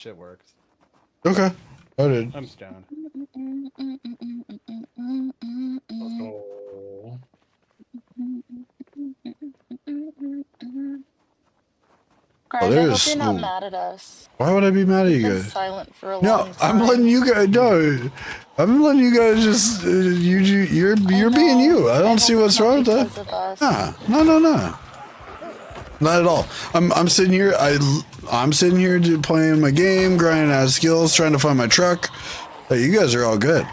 Shit works. Okay. Noted. I'm stoned. Oh. Greg, I there's hope you're not some- mad at us. Why would I be mad at You've you been guys? silent for a No, long time. I'm letting you guys. No, I'm letting you guys just. You're being you. I don't see what's wrong with that. Because of us. Nah, no. Not at all. I'm sitting here. I'm sitting here playing my game, grinding out skills, trying to find my truck. Hey, you guys are all good.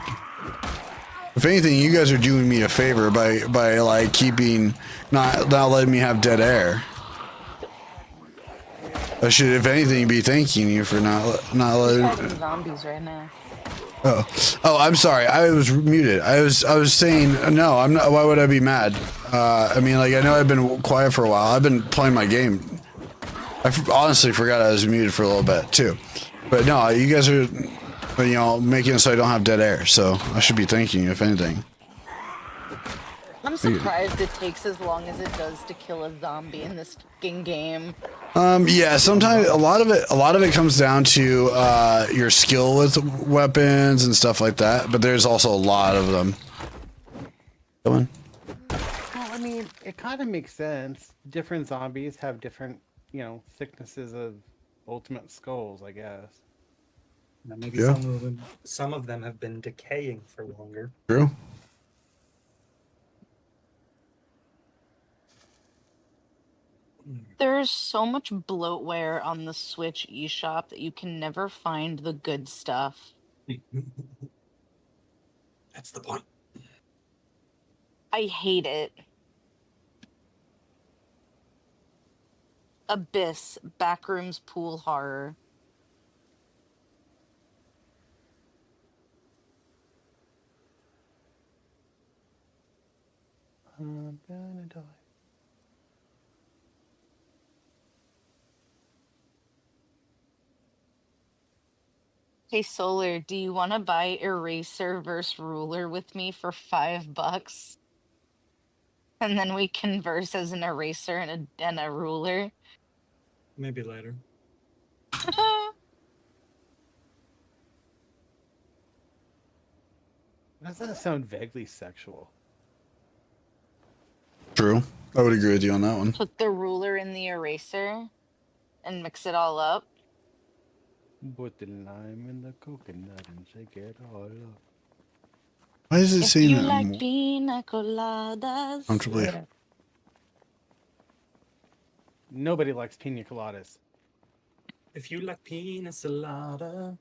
If anything, you guys are doing me a favor by like keeping not letting me have dead air. I should, if anything, be thanking you for not letting. We're fighting zombies right now. Oh, I'm sorry. I was muted. I was saying no. I'm not. Why would I be mad? I mean, like I know I've been quiet for a while. I've been playing my game. Honestly forgot I was muted for a little bit too. But no, you guys are, making it so I don't have dead air. So I should be thanking you if anything. I'm surprised it takes as long as it does to kill a zombie in this fucking game. Yeah, sometimes a lot of it comes down to your skill with weapons and stuff like that, but there's also a lot of them. Come on. Well, I mean, it kind of makes sense. Different zombies have different, thicknesses of ultimate skulls, I guess. Now maybe Yeah. some of them have been decaying for longer. True. There's so much bloatware on the Switch eShop that you can never find the good stuff. That's the point. I hate it. Abyss, Backrooms Pool Horror. I'm gonna die. Hey Solar, do you want to buy Eraser versus Ruler with me for $5? And then we converse as an eraser and a ruler. Maybe later. Doesn't that sound vaguely sexual? True. I would agree with you on that one. Put the ruler in the eraser and mix it all up. Put the lime in the coconut and shake it all up. Why is it If saying you that like pina coladas. comfortably? Nobody likes pina coladas. If you like pina colada,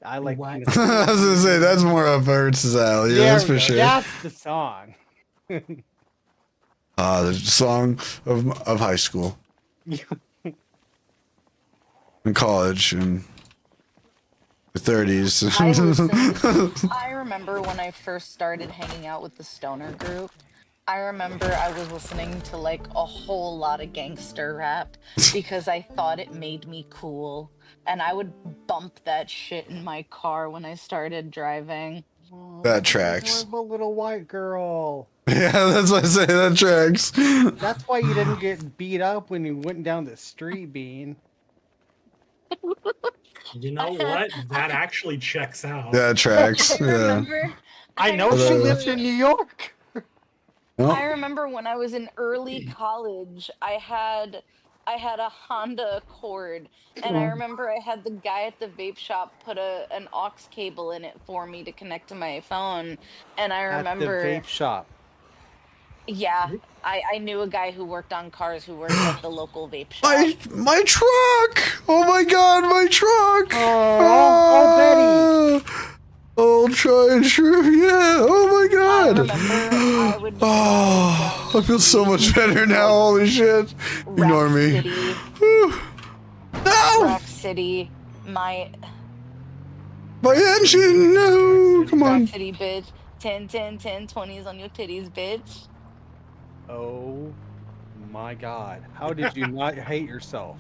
I like Why- pina I coladas. was gonna say that's more up Ertz's alley. Yeah, that's There for we go. sure. That's the song. The song of high school and college and the 30s. I remember when I first started hanging out with the stoner group. I remember I was listening to like a whole lot of gangster rap because I thought it made me cool. And I would bump that shit in my car when I started driving. That tracks. Adorable little white girl. Yeah, that's what I say. That tracks. That's why you didn't get beat up when you went down the street, Bean. you know what? That actually checks out. That tracks. I Yeah. remember. I know she Hello. lives in New York. I remember when I was in early college, I had a Honda Accord, and I remember I had the guy at the vape shop put an aux cable in it for me to connect to my phone, and I remember, At the vape shop. yeah, I knew a guy who worked on cars who worked at the local vape shop. My truck! Oh my god, my truck! Oh, Betty! Old try and true, yeah. Oh my I god. remember I would Oh, I feel so much better now. Holy shit! Ignore Rack me. City, Whew. No! Rack City, my My engine! No! Come Rack on. City, bitch. 10, 10, 10, 20s on your titties, bitch. Oh my god. How did you not hate yourself?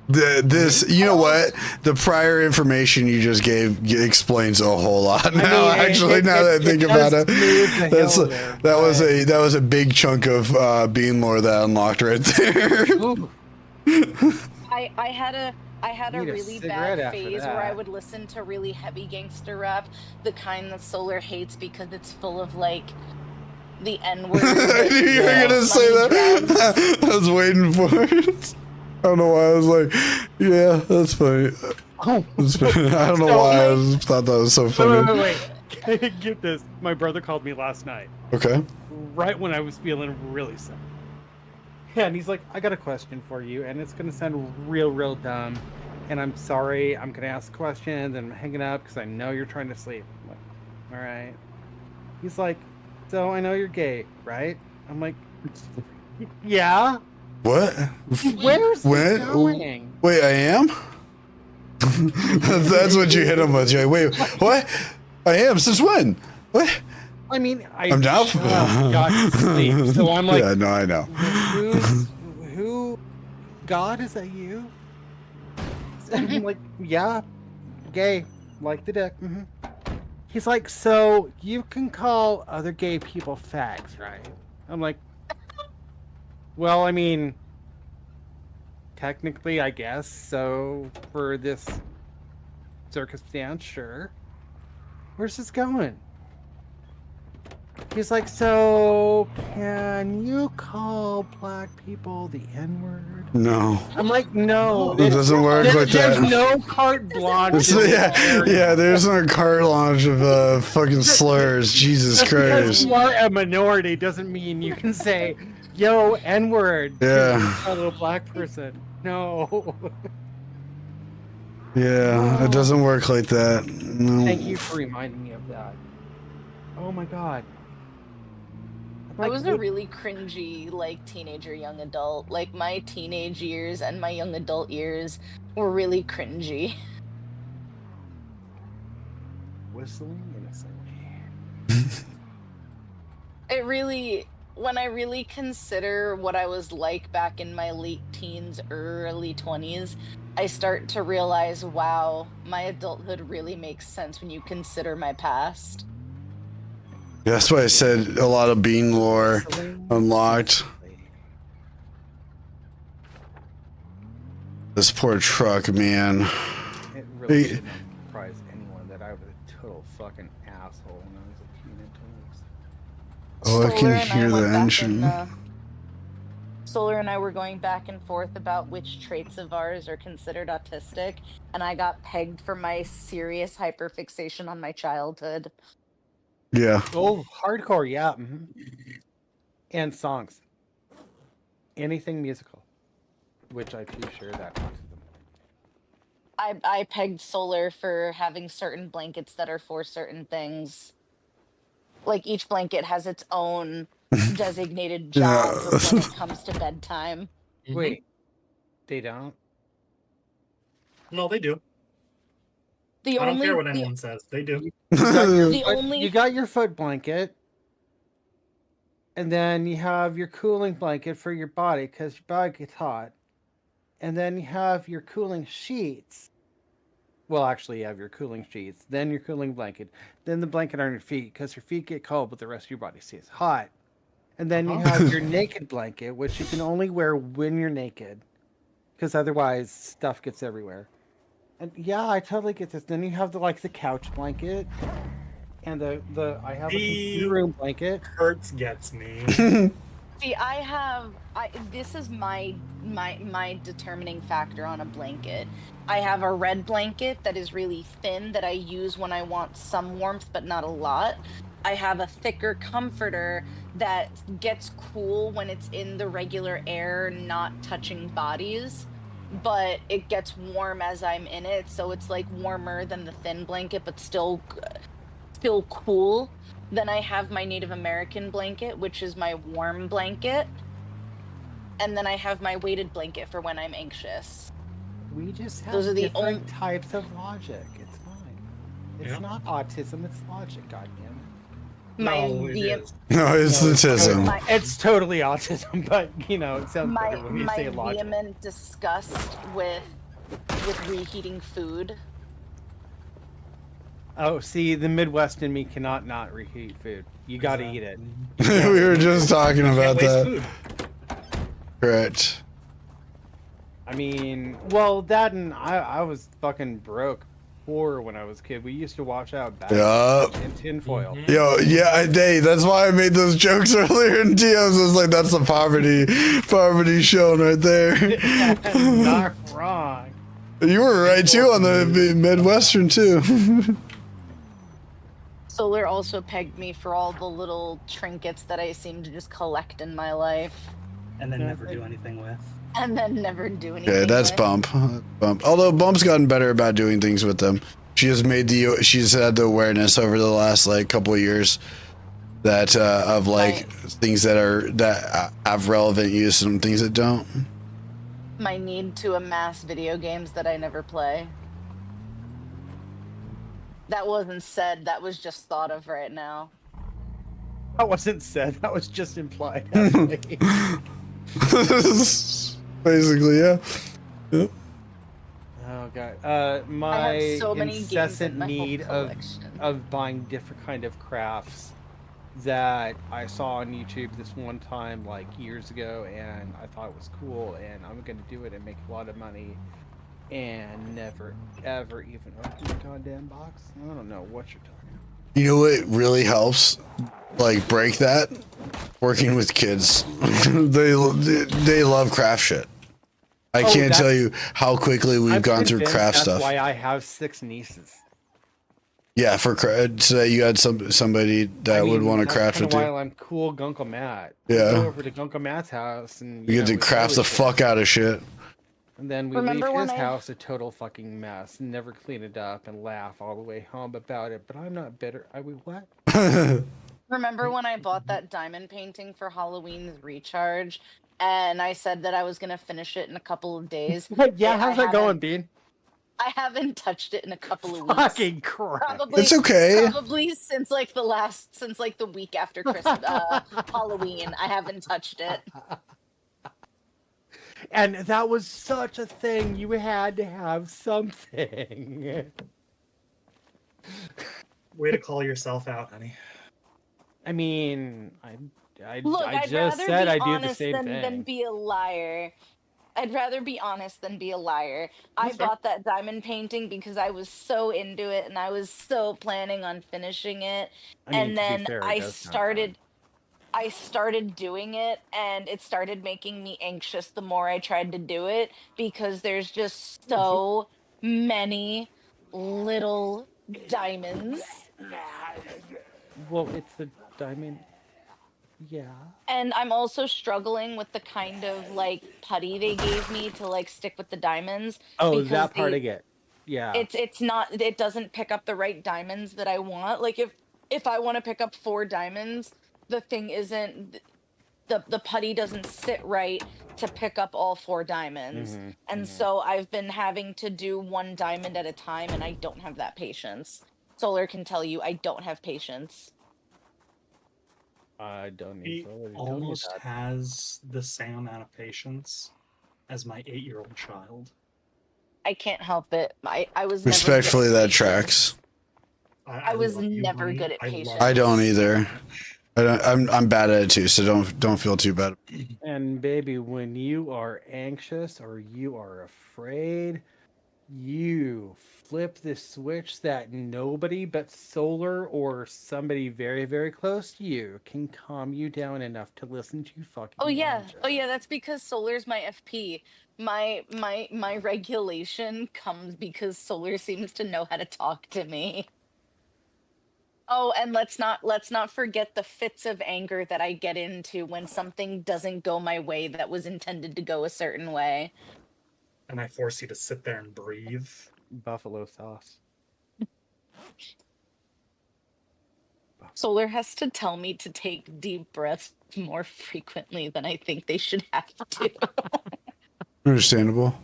You know what? The prior information you just gave explains a whole lot now. Actually, now that I think about it, that was a big chunk of being lore that unlocked right there. I had a I had a Need a really cigarette bad after phase where I that. would listen to really heavy gangster rap, the kind that Solar hates because it's full of like the N-word. I knew you were Yeah. gonna say that. I was waiting for it. I don't know why I was like, yeah, that's funny. Oh, That's funny. I don't know So, why I like- just thought that was so wait, funny. wait. Get this. My brother called me last night, Okay. right when I was feeling really sick. Yeah, and he's like, I got a question for you, and it's going to sound real dumb. And I'm sorry, I'm going to ask questions, and I'm hanging up because I know you're trying to sleep. I'm like, all right. He's like, so I know you're gay, right? I'm like, yeah. What? Where's When? this going? Wait, I am? That's what you hit him with, Jay. Wait, what? I am? Since when? What? I mean, I'm down for got to sleep, so I'm like, yeah, no, I know. who? God, is that you? And I'm like, yeah, gay, like the dick. He's like, so you can call other gay people fags, right? I'm like, well, I mean, technically, I guess so. For this circumstance, sure. Where's this going? He's like, so can you call black people the N-word? No. I'm like, no. It doesn't work like There's that. no carte blanche. in this area. Yeah, there's no carte blanche of fucking slurs. Jesus Just because Christ. you are a minority doesn't mean you can say, yo, N-word Yeah. to a little black person. No. Yeah, it doesn't work like that. No. Thank you for reminding me of that. Oh my god. I was a really cringy, like, teenager, young adult. Like, my teenage years and my young adult years were really cringy. Whistling innocently. It really, when I really consider what I was like back in my late teens, early 20s, I start to realize, wow, my adulthood really makes sense when you consider my past. That's why I said a lot of bean lore unlocked. This poor truck, man. It really Hey. should not surprise anyone that I was a total fucking asshole when I was a teenager. Oh, I Solar can and hear went the back engine. Solar and I were going back and forth about which traits of ours are considered autistic, and I got pegged for my serious hyperfixation on my childhood. Yeah. Oh, hardcore, yeah. And songs. Anything musical. Which I too share that autism. I pegged Solar for having certain blankets that are for certain things. Like each blanket has its own designated job Yeah. when it comes to bedtime. Wait. They don't? No, they do. The I don't only care what the- anyone says. They do. You got your foot blanket. And then you have your cooling blanket for your body because your body gets hot. And then you have your cooling sheets. Well, actually, you have your cooling sheets, then your cooling blanket, then the blanket on your feet because your feet get cold, but the rest of your body stays hot. And then you have your naked blanket, which you can only wear when you're naked because otherwise stuff gets everywhere. And yeah, I totally get this. Then you have the couch blanket, and I have a computer room blanket. Hurts gets me. See, this is my determining factor on a blanket. I have a red blanket that is really thin that I use when I want some warmth but not a lot. I have a thicker comforter that gets cool when it's in the regular air, not touching bodies, but it gets warm as I'm in it, so it's like warmer than the thin blanket but still cool. Then I have my Native American blanket, which is my warm blanket. And then I have my weighted blanket for when I'm anxious. We just have Those are the different types of logic. It's fine. It's Yeah. not autism, it's logic, goddammit. No, it VM is. No, it's autism. It's totally autism, but it sounds my better when you say logic. vehement disgust with reheating food. Oh, see, the Midwest in me cannot not reheat food. You got to eat it. We were just talking about Can't waste that. food. Correct. I mean, well, that and I was fucking broke poor when I was a kid. We used to wash out bags Yup. in tinfoil. Yo, yeah, that's why I made those jokes earlier in DMs. I was like, that's the poverty shown right there. Not wrong. You were right too on the Midwestern too. Solar also pegged me for all the little trinkets that I seem to just collect in my life. And then never do anything with. And then never do anything. Okay, that's with. Bump. Although Bump's gotten better about doing things with them. She's had the awareness over the last like couple of years that of like things that have relevant use and things that don't. My need to amass video games that I never play. That wasn't said, that was just thought of right now. That wasn't said. That was just implied. Actually. Basically, yeah. Yep. Oh god. My so many games in incessant my whole need collection. of buying different kind of crafts that I saw on YouTube this one time like years ago, and I thought it was cool, and I'm gonna do it and make a lot of money, and never ever even open the goddamn box. I don't know what you're talking about. You know what really helps, like break that? Working with kids. they love craft shit. I can't tell you how quickly we've gone through craft stuff. That's why I have 6 nieces. Yeah, so that you had somebody that would want to craft with you. While I'm cool, with Uncle Matt. Yeah. We go over to Uncle Matt's house and you get to craft the fuck out of shit. And then we leave his house a total fucking mess, and never clean it up, and laugh all the way home about it. But I'm not bitter. What? Remember when I bought that diamond painting for Halloween's recharge, and I said that I was gonna finish it in a couple of days? Yeah, how's that going, Bean? I haven't touched it in a couple of weeks. Fucking crap. It's okay. Probably since like the week after Christmas, Halloween. I haven't touched it. And that was such a thing. You had to have something. Way to call yourself out, honey. I mean, I I'd just rather said be I do the honest same than, thing. than be a liar. I'd rather be honest than be a liar. I bought that diamond painting because I was so into it and I was so planning on finishing it. And then I started doing it, and it started making me anxious the more I tried to do it, because there's just so many little diamonds. Well, it's the diamond. Yeah. And I'm also struggling with the kind of like putty they gave me to like stick with the diamonds. Oh, that part I get. Yeah. It doesn't pick up the right diamonds that I want. Like if I want to pick up 4 diamonds, the thing isn't the putty doesn't sit right to pick up all 4 diamonds. So I've been having to do 1 diamond at a time, and I don't have that patience. Solar can tell you I don't have patience. I don't need He Solar to almost tell me that. has the same amount of patience as my 8-year-old child. I can't help it. I was Respectfully, never good at that patience. tracks. I was love you, never honey. good at I love patience. you I don't so either. much. I'm bad at it too, so don't feel too bad. And baby, when you are anxious or you are afraid, you flip the switch that nobody but Solar or somebody very, very close to you can calm you down enough to listen to fucking. Oh yeah. logic. Oh yeah, that's because Solar's my FP. My regulation comes because Solar seems to know how to talk to me. Oh, and let's not forget the fits of anger that I get into when something doesn't go my way that was intended to go a certain way. And I force you to sit there and breathe. Buffalo sauce. Solar has to tell me to take deep breaths more frequently than I think they should have to. Understandable.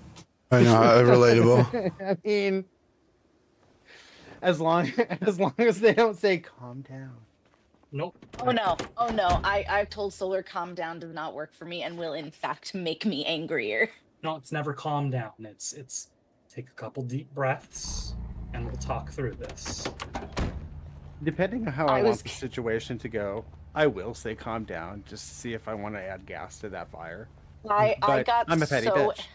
I know, relatable. I mean, as long as they don't say calm down. Nope. Oh no. I've told Solar calm down does not work for me and will in fact make me angrier. No, it's never calm down. It's take a couple deep breaths and we'll talk through this. Depending on how I want the situation to go, I will say calm down just to see if I want to add gas to that fire. I'm a petty bitch.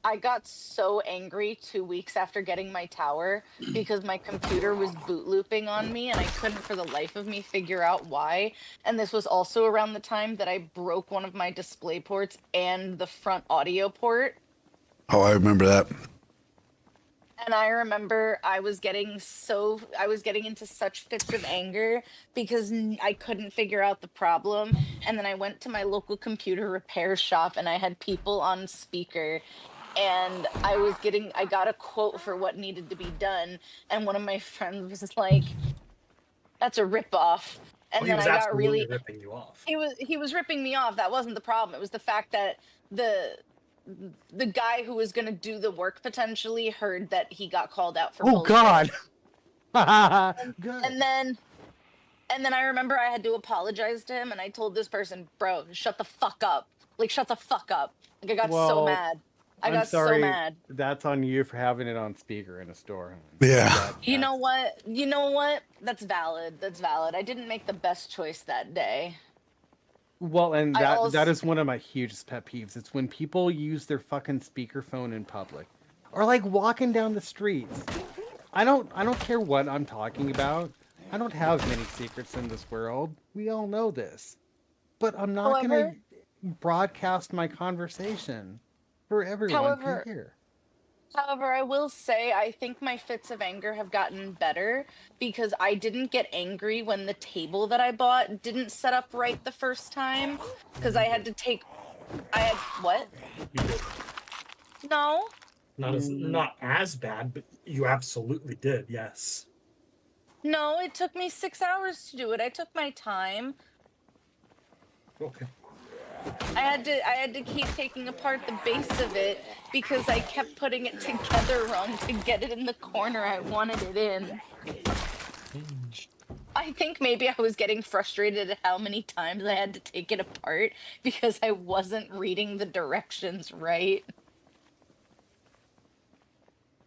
I got so angry 2 weeks after getting my tower because my computer was boot looping on me and I couldn't for the life of me figure out why. And this was also around the time that I broke one of my display ports and the front audio port. Oh, I remember that. And I remember I was getting into such fits of anger because I couldn't figure out the problem. And then I went to my local computer repair shop and I had people on speaker and I got a quote for what needed to be done. And one of my friends was like, "That's a ripoff." And He then was I got absolutely really, ripping you off. he was ripping me off. That wasn't the problem. It was the fact that the guy who was going to do the work potentially heard that he got called out for Oh bullshit. God. Good. And then I remember I had to apologize to him and I told this person, "Bro, shut the fuck up. Like shut the fuck up." Like I got so Well, mad. I I'm got sorry. so mad. That's on you for having it on speaker in a store. Yeah. You know what? You know what? That's valid. That's valid. I didn't make the best choice that day. Well, and I that also- is one of my hugest pet peeves. It's when people use their fucking speakerphone in public, or like walking down the streets. I don't care what I'm talking about. I don't have many secrets in this world. We all know this, but I'm not However- gonna broadcast my conversation for everyone to hear. However, I will say I think my fits of anger have gotten better because I didn't get angry when the table that I bought didn't set up right the first time because I had what? You did. No. Not as bad, but you absolutely did. Yes. No, it took me 6 hours to do it. I took my time. Okay. I had to keep taking apart the base of it because I kept putting it together wrong to get it in the corner I wanted it in. I think maybe I was getting frustrated at how many times I had to take it apart because I wasn't reading the directions right.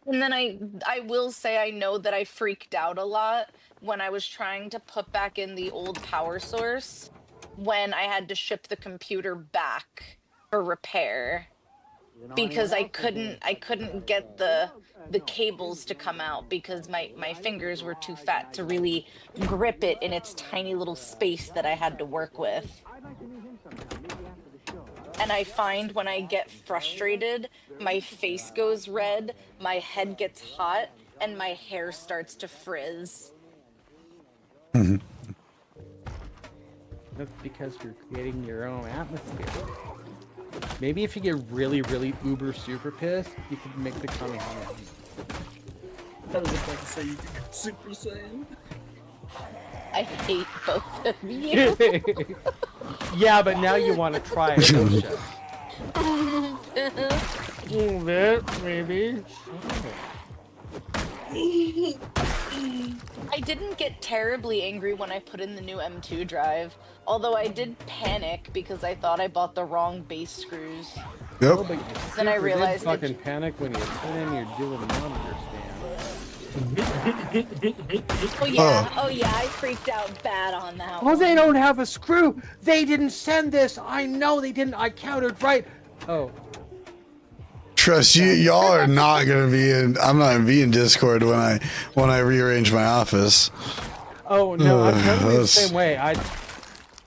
And then I will say I know that I freaked out a lot when I was trying to put back in the old power source when I had to ship the computer back for repair because I couldn't get the cables to come out because my fingers were too fat to really grip it in its tiny little space that I had to work with. And I find when I get frustrated, my face goes red, my head gets hot, and my hair starts to frizz. That's because you're creating your own atmosphere. Maybe if you get really, really uber super pissed, you could make the Kamehameha. I was about to say you could get Super Saiyan. I hate both of you. Yeah, but now you want to try it, don't you? A little bit, maybe. I didn't get terribly angry when I put in the new M2 drive, although I did panic because I thought I bought the wrong base screws. Yep. Oh, but you Then I super did realized it- fucking panic when you put in your dual monitor stand. Oh yeah, I freaked out bad on that Well, one. they don't have a screw. They didn't send this. I know they didn't. I counted right. Oh, Trust you, y'all are not gonna be in. I'm not gonna be in Discord when I rearrange my office. oh no, I'm totally the That's- same way.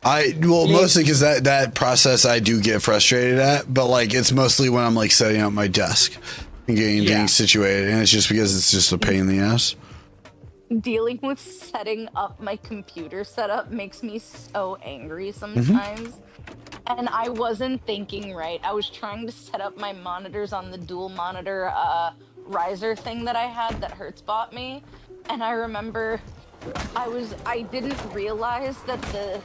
Mostly because that process I do get frustrated at, but like it's mostly when I'm like setting up my desk and getting things situated, and it's just because it's just a pain in the ass. Dealing with setting up my computer setup makes me so angry sometimes. And I wasn't thinking right. I was trying to set up my monitors on the dual monitor riser thing that I had that Hertz bought me. And I remember I didn't realize that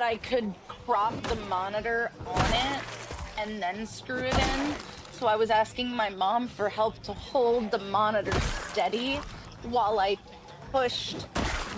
I could prop the monitor on it and then screw it in. So I was asking my mom for help to hold the monitor steady while I pushed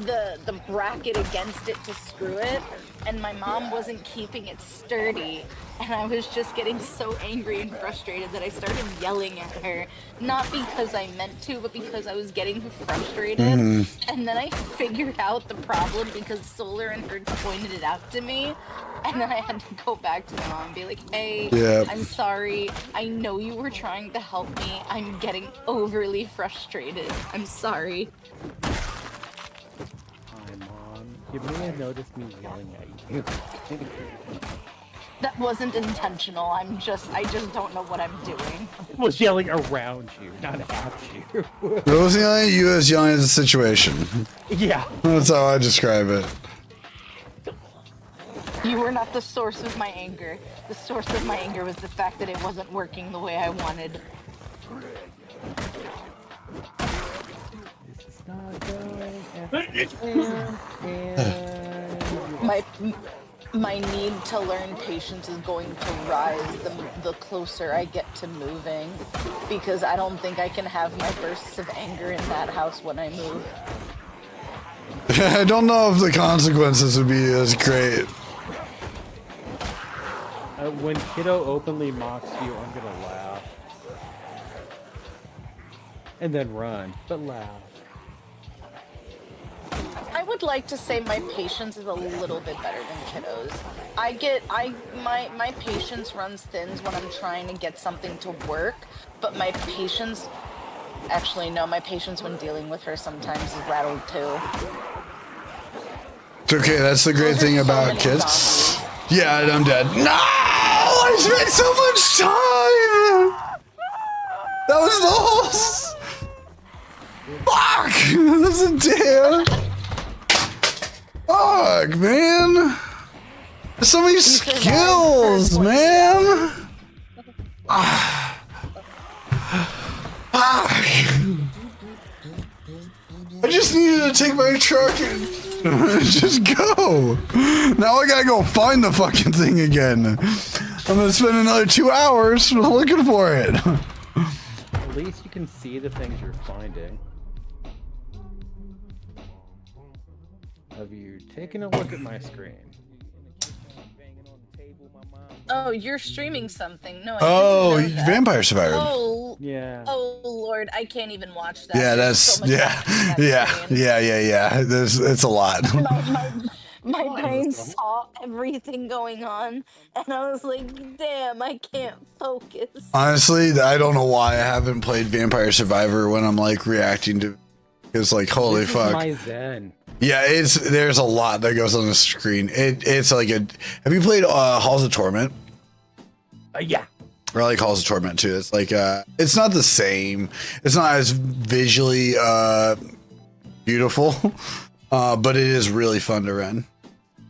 the bracket against it to screw it, and my mom wasn't keeping it sturdy, and I was just getting so angry and frustrated that I started yelling at her, not because I meant to, but because I was getting frustrated. And then I figured out the problem because Solar and her pointed it out to me. And then I had to go back to my mom and be like, hey, I'm sorry. I know you were trying to help me. I'm getting overly frustrated. I'm sorry. Hi, Mom. You may have noticed me yelling at you. That wasn't intentional. I just don't know what I'm doing. I was yelling around you, not at you. It wasn't yelling at you, it was yelling at the situation. Yeah. That's how I describe it. You were not the source of my anger. The source of my anger was the fact that it wasn't working the way I wanted. This is not going as planned. My need to learn patience is going to rise the closer I get to moving, because I don't think I can have my bursts of anger in that house when I move. I don't know if the consequences would be as great. When Kiddo openly mocks you, I'm gonna laugh. And then run, but laugh. I would like to say my patience is a little bit better than Kiddo's. My patience runs thin when I'm trying to get something to work, but my patience, actually no, my patience when dealing with her sometimes is rattled too. It's okay, that's the great thing about kids. Yeah, I'm dead. No! I spent so much time! That was the whole... Fuck! That's a damn... Fuck, man! There's so many skills, man! Fuck! I just needed to take my truck and just go. Now I gotta go find the fucking thing again. I'm gonna spend another 2 hours looking for it. At least you can see the things you're finding. Have you taken a look at my screen? Oh, you're streaming something. No, I Oh, didn't know that. Vampire Survivor. Oh, Yeah. oh Lord, I can't even watch that. Yeah, There's that's so much yeah, happening on yeah, screen. yeah. It's a lot. My brain saw everything going on, and I was like, damn, I can't focus. Honestly, I don't know why I haven't played Vampire Survivor when I'm like reacting to. It's like holy This is fuck. my zen. Yeah, there's a lot that goes on the screen. It's like a. Have you played Halls of Torment? Yeah. I like Halls of Torment too. It's like it's not the same. It's not as visually beautiful, but it is really fun to run.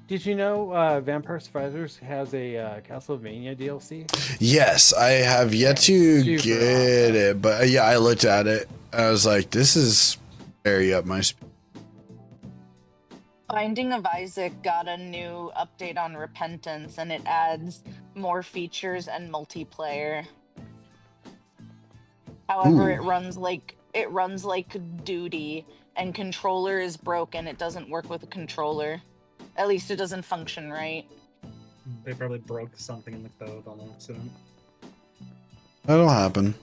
Did you know Vampire Survivors has a Castlevania DLC? Yes, I have yet to Super get awesome. it, but yeah, I looked at it. I was like, this is very up my speed. Binding of Isaac got a new update on Repentance, and it adds more features and multiplayer. However, it runs like Duty, and controller is broken. It doesn't work with a controller. At least it doesn't function right. They probably broke something in the code on accident. That'll happen.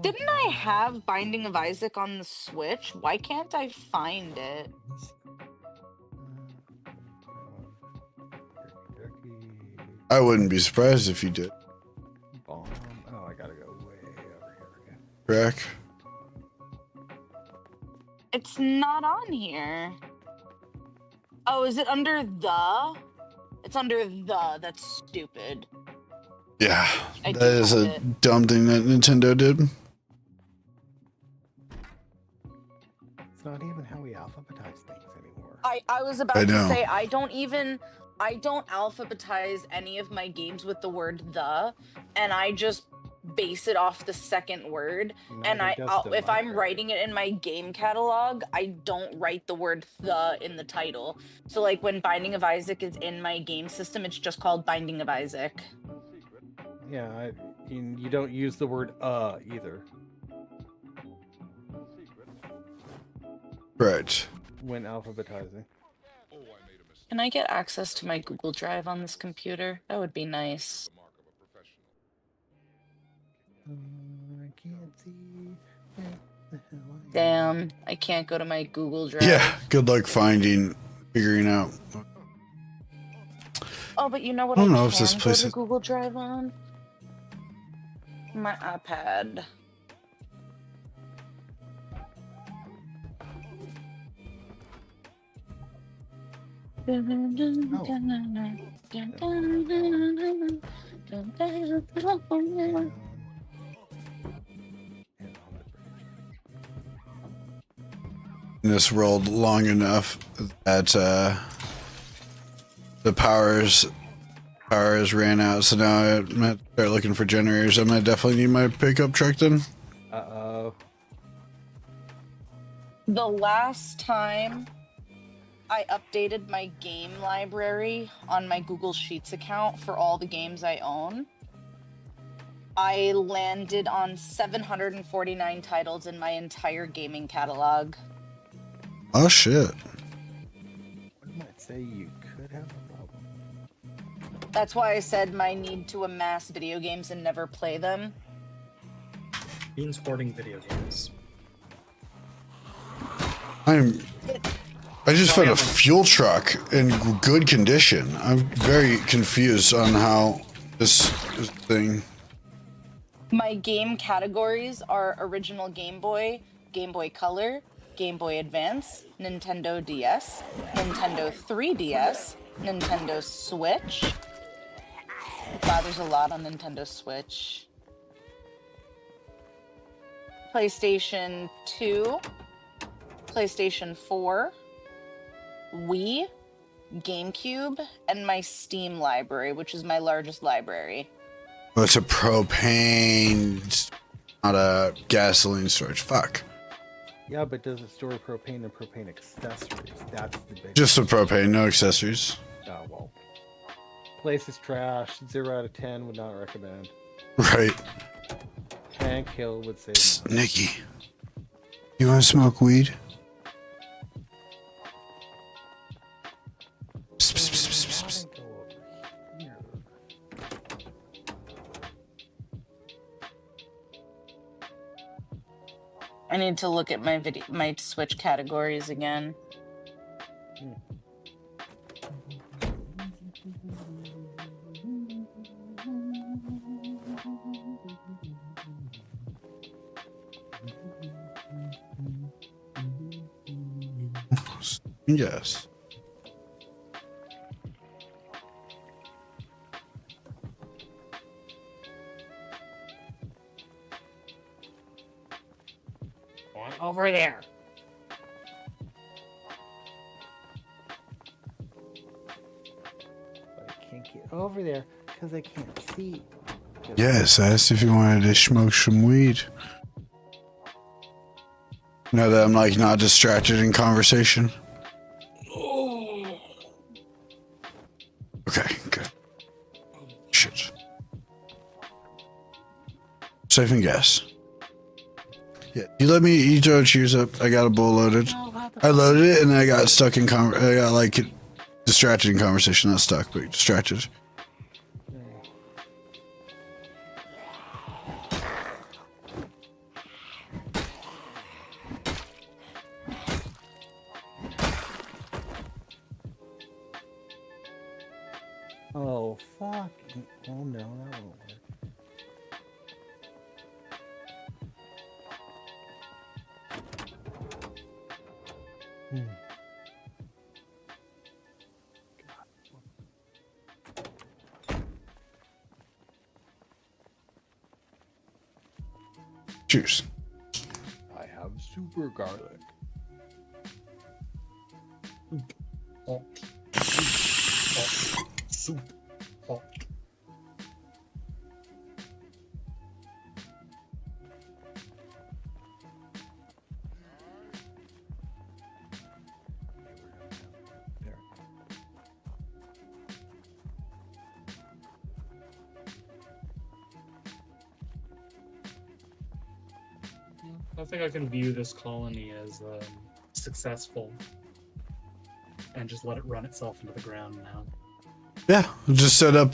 Didn't I have Binding of Isaac on the Switch? Why can't I find it? I wouldn't be surprised if you did. Bomb. Oh, I gotta go way over here again. Crack. It's not on here. Oh, is it under the? It's under the. That's stupid. Yeah, I that do is have a it. dumb thing that Nintendo did. It's not even how we alphabetize things anymore. I was about I to know. say I don't alphabetize any of my games with the word the, and I just base it off the second word. And if I'm writing it in my game catalog, I don't write the word the in the title. So like when Binding of Isaac is in my game system, it's just called Binding of Isaac. Yeah, you don't use the word either. Right. when alphabetizing. Can I get access to my Google Drive on this computer? That would be nice. I can't see where the hell I am. Damn, I can't go to my Google Drive. Yeah, good luck figuring out. Oh, but you know what I I don't can know if this go place to is- Google Drive on? My iPad. In this world long enough that the powers ran out, so now I might start looking for generators. I might definitely need my pickup truck then. Uh-oh. The last time I updated my game library on my Google Sheets account for all the games I own, I landed on 749 titles in my entire gaming catalog. Oh shit. One might say you could have a problem. That's why I said my need to amass video games and never play them. Beans hoarding video games. I just found a fuel truck in good condition. I'm very confused on how this thing. My game categories are original Game Boy, Game Boy Color, Game Boy Advance, Nintendo DS, Nintendo 3DS, Nintendo Switch. Wow, there's a lot on Nintendo Switch. PlayStation 2, PlayStation 4, Wii, GameCube, and my Steam library, which is my largest library. Oh, it's a propane, not a gasoline storage. Fuck. Yeah, but does it store propane and propane accessories? That's the big. Just the propane, no accessories. Oh, well. Place is trash. 0 out of 10 would not recommend. Right. Tank Hill would say Psst, no. Nikki, you want to smoke weed? Psst, psst, psst, psst, psst. Go over here. I need to look at my Switch categories again. Yes. Over there. But I can't get over there because I can't see. Yes, I asked if you wanted to smoke some weed. Now that I'm like not distracted in conversation. Okay, good. Shit. Safe and gas. Yeah, you throw cheers up. I got a bowl loaded. I loaded it and then I got stuck in I got like distracted in conversation, not stuck, but distracted. Oh, fuck. Oh, no, that won't work. Cheers. I have super garlic. Hot. Soup. Hot. There. I think I can view this colony as successful. and just let it run itself into the ground now. Yeah, just set up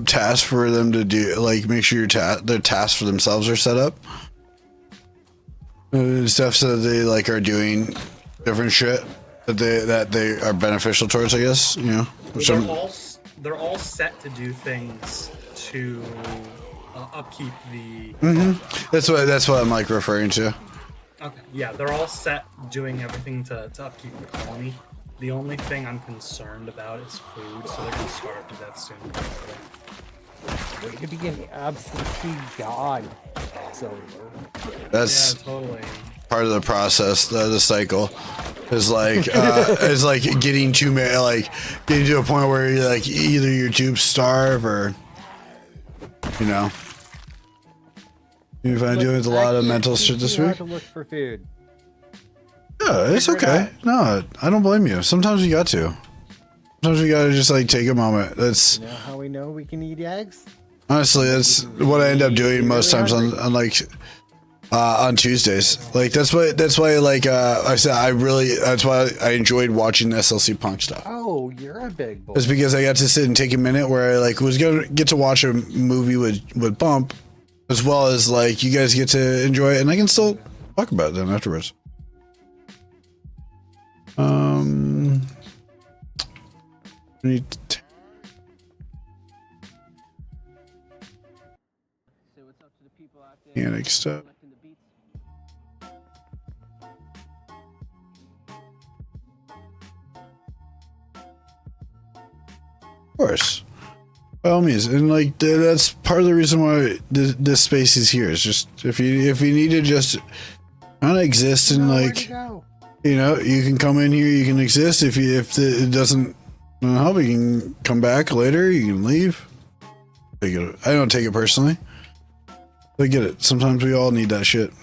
tasks for them to do. Like, make sure their tasks for themselves are set up. Stuff so that they like are doing different shit that they are beneficial towards. I guess They're all set to do things to upkeep the. That's what I'm like referring to. Okay, yeah, they're all set doing everything to upkeep the colony. The only thing I'm concerned about is food, so they're gonna starve to death soon. Way to be an absentee god, Silver. That's totally part of the process. The cycle is like getting to a point where you're like either your tubes starve or If I'm doing a lot of mental shit this week. To look for food. Yeah, it's okay. No, I don't blame you. Sometimes you got to. Sometimes you gotta just like take a moment. That's how we know we can eat eggs. Honestly, that's what I end up doing most times on Tuesdays. Like that's why like I said that's why I enjoyed watching the SLC Punk stuff. Oh, you're a big boy. It's because I got to sit and take a minute where I like was gonna get to watch a movie with Bump, as well as like you guys get to enjoy it, and I can still talk about them afterwards. Mechanic stuff. Of course, by all means, and like that's part of the reason why this space is here. It's just if you need to just kind of exist and like you can come in here, you can exist. If it doesn't help, you can come back later. You can leave. I don't take it personally. I get it. Sometimes we all need that shit.